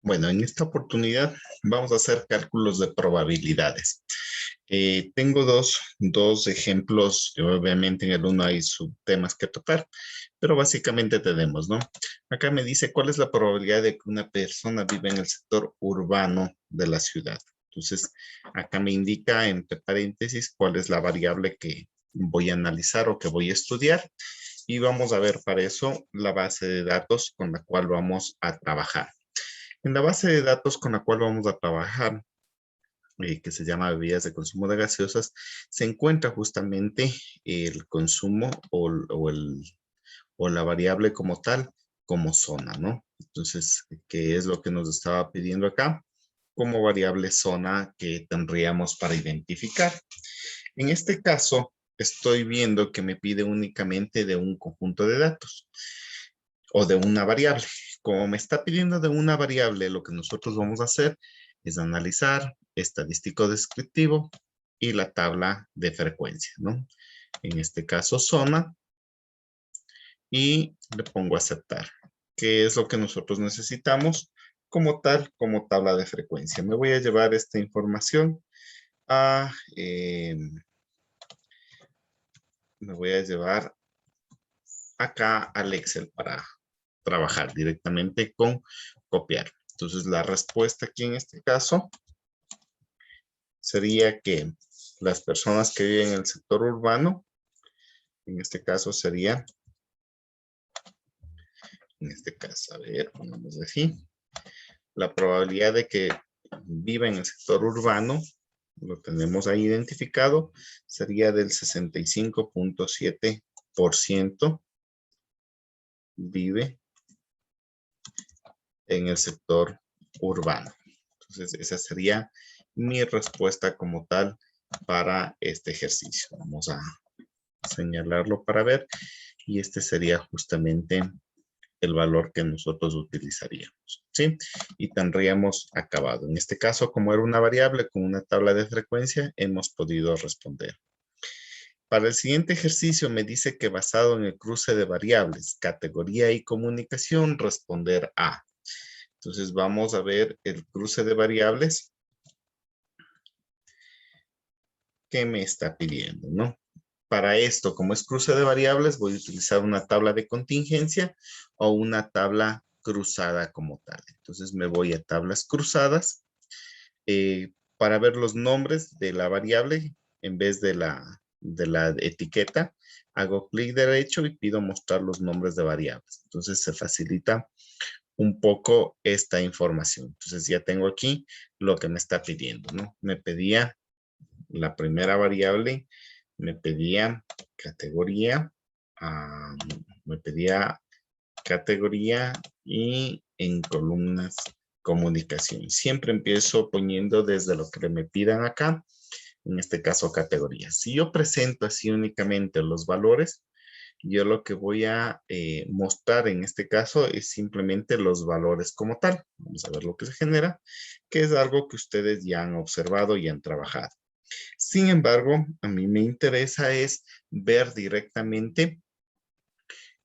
Bueno, en esta oportunidad vamos a hacer cálculos de probabilidades. Tengo dos ejemplos, que obviamente en el uno hay subtemas que tocar, pero básicamente tenemos, ¿no? Acá me dice cuál es la probabilidad de que una persona viva en el sector urbano de la ciudad. Entonces, acá me indica entre paréntesis cuál es la variable que voy a analizar o que voy a estudiar. Y vamos a ver para eso la base de datos con la cual vamos a trabajar. En la base de datos con la cual vamos a trabajar, que se llama bebidas de consumo de gaseosas, se encuentra justamente el consumo o la variable como tal, como zona, ¿no? Entonces, ¿qué es lo que nos estaba pidiendo acá? Como variable zona que tendríamos para identificar. En este caso, estoy viendo que me pide únicamente de un conjunto de datos o de una variable. Como me está pidiendo de una variable, lo que nosotros vamos a hacer es analizar estadístico descriptivo y la tabla de frecuencia, ¿no? En este caso, zona, y le pongo aceptar, que es lo que nosotros necesitamos como tal, como tabla de frecuencia. Me voy a llevar esta información a, me voy a llevar acá al Excel para trabajar directamente con copiar. Entonces, la respuesta aquí en este caso sería que las personas que viven en el sector urbano, en este caso sería, a ver, vamos a decir, la probabilidad de que viva en el sector urbano, lo tenemos ahí identificado, sería del 65.7% vive en el sector urbano. Entonces, esa sería mi respuesta como tal para este ejercicio. Vamos a señalarlo para ver, y este sería justamente el valor que nosotros utilizaríamos, ¿sí? Y tendríamos acabado. En este caso, como era una variable con una tabla de frecuencia, hemos podido responder. Para el siguiente ejercicio me dice que basado en el cruce de variables, categoría y comunicación, responder a. Entonces vamos a ver el cruce de variables que me está pidiendo, ¿no? Para esto, como es cruce de variables, voy a utilizar una tabla de contingencia o una tabla cruzada como tal. Entonces me voy a tablas cruzadas para ver los nombres de la variable en vez de la etiqueta. Hago clic derecho y pido mostrar los nombres de variables. Entonces se facilita un poco esta información. Entonces ya tengo aquí lo que me está pidiendo, ¿no? Me pedía la primera variable, me pedía categoría, me pedía categoría y en columnas comunicación. Siempre empiezo poniendo desde lo que me pidan acá, en este caso categoría. Si yo presento así únicamente los valores, yo lo que voy a mostrar en este caso es simplemente los valores como tal. Vamos a ver lo que se genera, que es algo que ustedes ya han observado y han trabajado. Sin embargo, a mí me interesa es ver directamente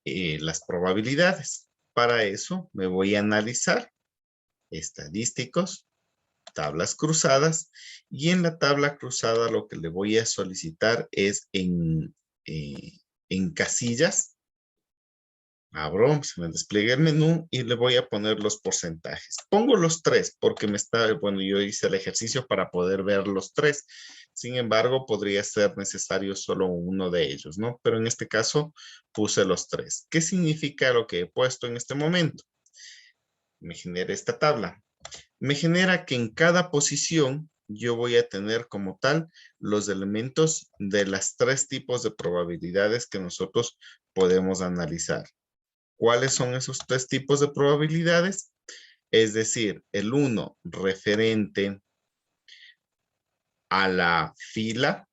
las probabilidades. Para eso me voy a analizar estadísticos, tablas cruzadas, y en la tabla cruzada lo que le voy a solicitar es en casillas. Abro, se me despliega el menú y le voy a poner los porcentajes. Pongo los tres porque bueno, yo hice el ejercicio para poder ver los tres. Sin embargo, podría ser necesario solo uno de ellos, ¿no? Pero en este caso puse los tres. ¿Qué significa lo que he puesto en este momento? Me genera esta tabla. Me genera que en cada posición yo voy a tener como tal los elementos de las tres tipos de probabilidades que nosotros podemos analizar. ¿Cuáles son esos tres tipos de probabilidades? Es decir, el 1 referente a la fila,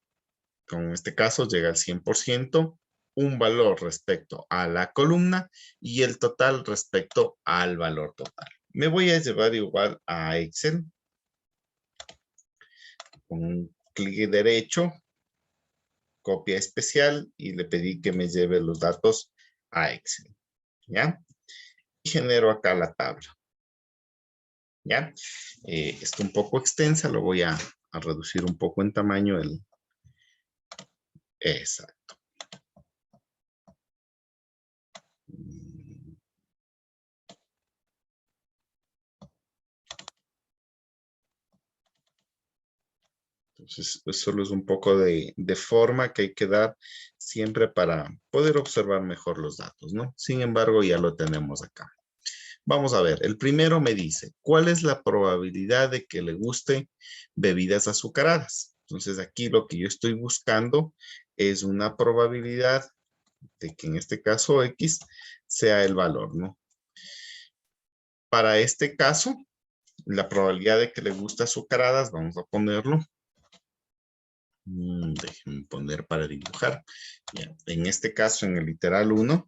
como en este caso llega al 100%, un valor respecto a la columna y el total respecto al valor total. Me voy a llevar igual a Excel con un clic derecho, copia especial, y le pedí que me lleve los datos a Excel, ¿ya? Y genero acá la tabla. ¿Ya? Está un poco extensa, lo voy a reducir un poco en tamaño. Exacto. Entonces, pues solo es un poco de forma que hay que dar siempre para poder observar mejor los datos, ¿no? Sin embargo, ya lo tenemos acá. Vamos a ver, el primero me dice, ¿cuál es la probabilidad de que le guste bebidas azucaradas? Entonces, aquí lo que yo estoy buscando es una probabilidad de que en este caso X sea el valor, ¿no? Para este caso, la probabilidad de que le guste azucaradas, vamos a ponerlo. Déjenme poner para dibujar. Bien, en este caso, en el literal 1,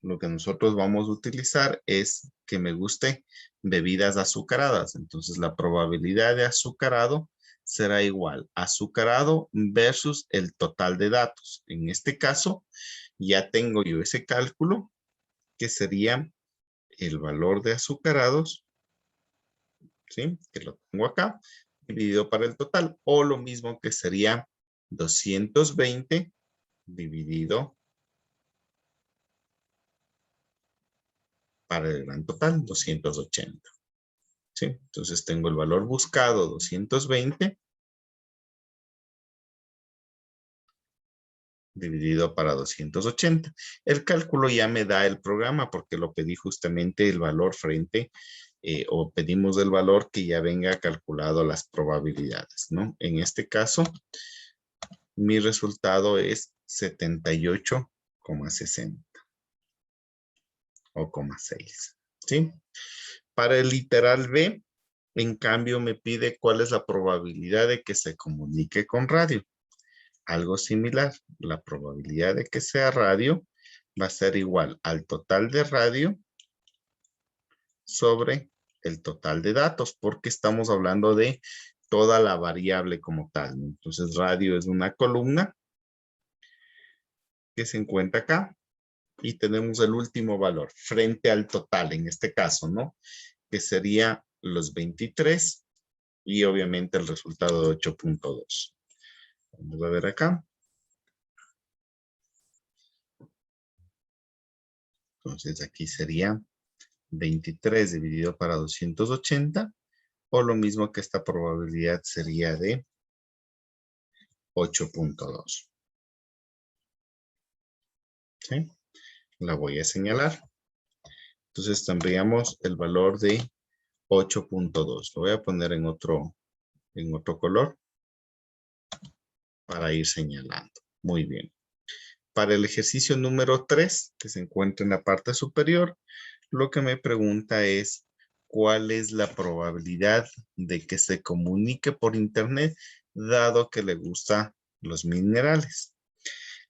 lo que nosotros vamos a utilizar es que me guste bebidas azucaradas. Entonces, la probabilidad de azucarado será igual azucarado versus el total de datos. En este caso, ya tengo yo ese cálculo que sería el valor de azucarados, ¿sí? Que lo tengo acá, dividido para el total, o lo mismo que sería 220 dividido para el gran total, 280. ¿Sí? Entonces tengo el valor buscado, 220, dividido para 280. El cálculo ya me da el programa porque lo pedí justamente el valor frente o pedimos el valor que ya venga calculado las probabilidades, ¿no? En este caso, mi resultado es 78,60 o 6, ¿sí? Para el literal B, en cambio, me pide cuál es la probabilidad de que se comunique con radio. Algo similar, la probabilidad de que sea radio va a ser igual al total de radio sobre el total de datos, porque estamos hablando de toda la variable como tal. Entonces, radio es una columna que se encuentra acá y tenemos el último valor frente al total en este caso, ¿no? Que sería los 23 y obviamente el resultado de 8.2. Vamos a ver acá. Entonces aquí sería 23 dividido para 280 o lo mismo que esta probabilidad sería de 8.2. ¿Sí? La voy a señalar. Entonces tendríamos el valor de 8.2. Lo voy a poner en otro color para ir señalando. Muy bien. Para el ejercicio número 3, que se encuentra en la parte superior, lo que me pregunta es cuál es la probabilidad de que se comunique por internet dado que le gustan los minerales.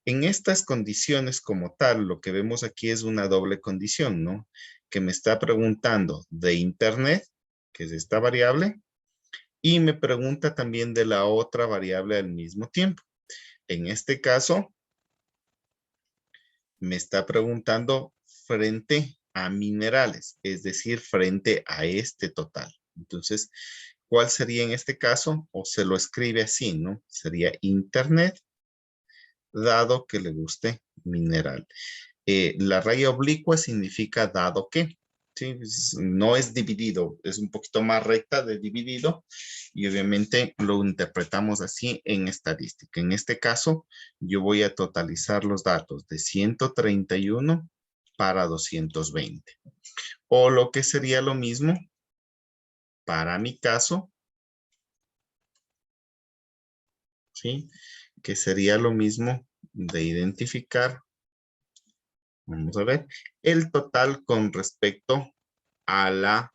En estas condiciones como tal, lo que vemos aquí es una doble condición, ¿no? Que me está preguntando de internet, que es esta variable, y me pregunta también de la otra variable al mismo tiempo. En este caso, me está preguntando frente a minerales, es decir, frente a este total. Entonces, ¿cuál sería en este caso? O se lo escribe así, ¿no? Sería internet, dado que le guste mineral. La raya oblicua significa dado que. ¿Sí? No es dividido, es un poquito más recta de dividido y obviamente lo interpretamos así en estadística. En este caso, yo voy a totalizar los datos de 131 para 220. O lo que sería lo mismo, para mi caso, ¿sí? Que sería lo mismo de identificar, vamos a ver, el total con respecto a la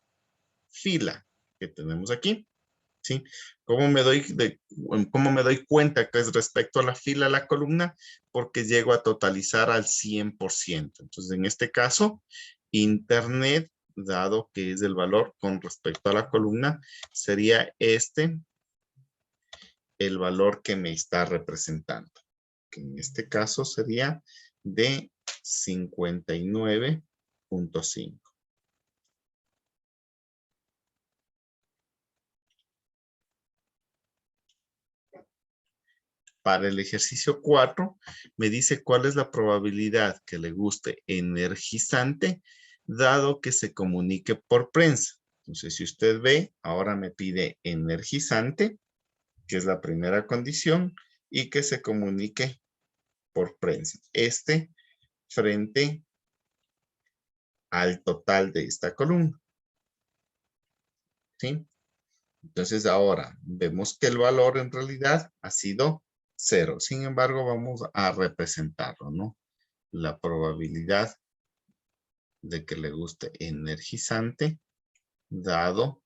fila que tenemos aquí, ¿sí? ¿Cómo me doy cuenta que es respecto a la fila, a la columna? Porque llego a totalizar al 100%. Entonces, en este caso, internet, dado que es el valor con respecto a la columna, sería este el valor que me está representando. Que en este caso sería de 59.5. Para el ejercicio 4, me dice cuál es la probabilidad que le guste energizante, dado que se comunique por prensa. Entonces, si usted ve, ahora me pide energizante, que es la primera condición, y que se comunique por prensa. Frente al total de esta columna. ¿Sí? Entonces ahora vemos que el valor en realidad ha sido 0. Sin embargo, vamos a representarlo, ¿no? La probabilidad de que le guste energizante, dado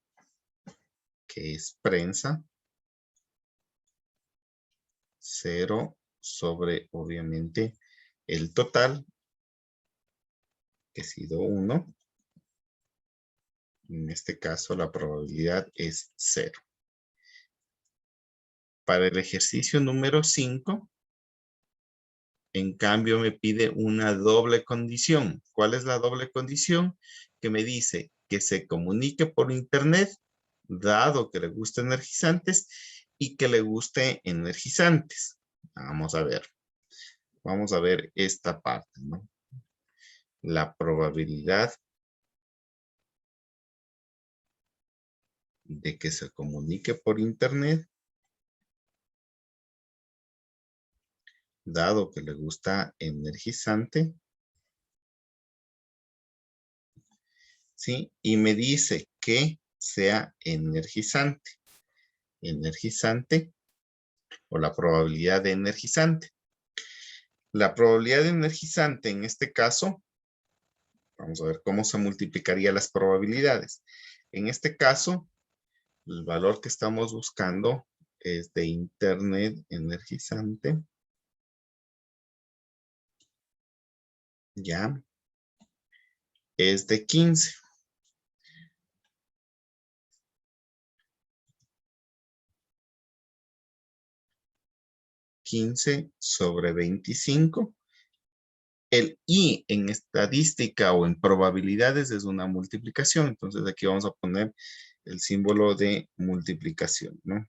que es prensa, 0 sobre, obviamente, el total, que ha sido 1. En este caso, la probabilidad es 0. Para el ejercicio número 5, en cambio, me pide una doble condición. ¿Cuál es la doble condición? Que me dice que se comunique por internet, dado que le guste energizantes y que le guste energizantes. Vamos a ver. Vamos a ver esta parte, ¿no? La probabilidad de que se comunique por internet, dado que le gusta energizante, ¿sí? Y me dice que sea energizante. Energizante o la probabilidad de energizante. La probabilidad de energizante en este caso, vamos a ver cómo se multiplicaría las probabilidades. En este caso, el valor que estamos buscando es de internet energizante. Ya. Es de 15. 15 sobre 25. El I en estadística o en probabilidades es una multiplicación. Entonces aquí vamos a poner el símbolo de multiplicación, ¿no?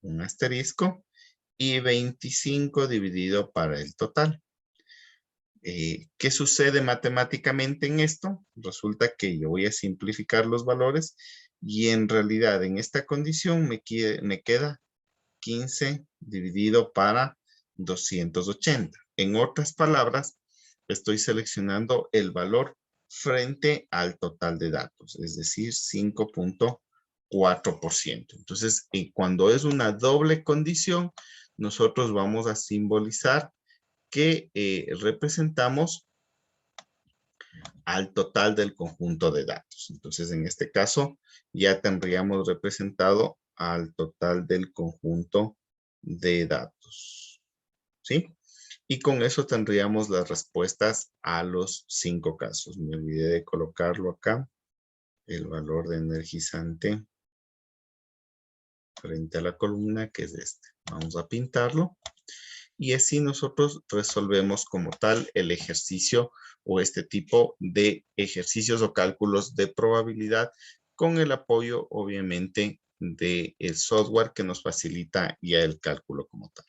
Un asterisco y 25 dividido para el total. ¿Qué sucede matemáticamente en esto? Resulta que yo voy a simplificar los valores y en realidad en esta condición me queda 15 dividido para 280. En otras palabras, estoy seleccionando el valor frente al total de datos, es decir, 5.4%. Entonces, cuando es una doble condición, nosotros vamos a simbolizar que representamos al total del conjunto de datos. Entonces, en este caso, ya tendríamos representado al total del conjunto de datos. ¿Sí? Y con eso tendríamos las respuestas a los 5 casos. Me olvidé de colocarlo acá. El valor de energizante frente a la columna, que es este. Vamos a pintarlo. Y así nosotros resolvemos como tal el ejercicio o este tipo de ejercicios o cálculos de probabilidad con el apoyo, obviamente, del software que nos facilita ya el cálculo como tal.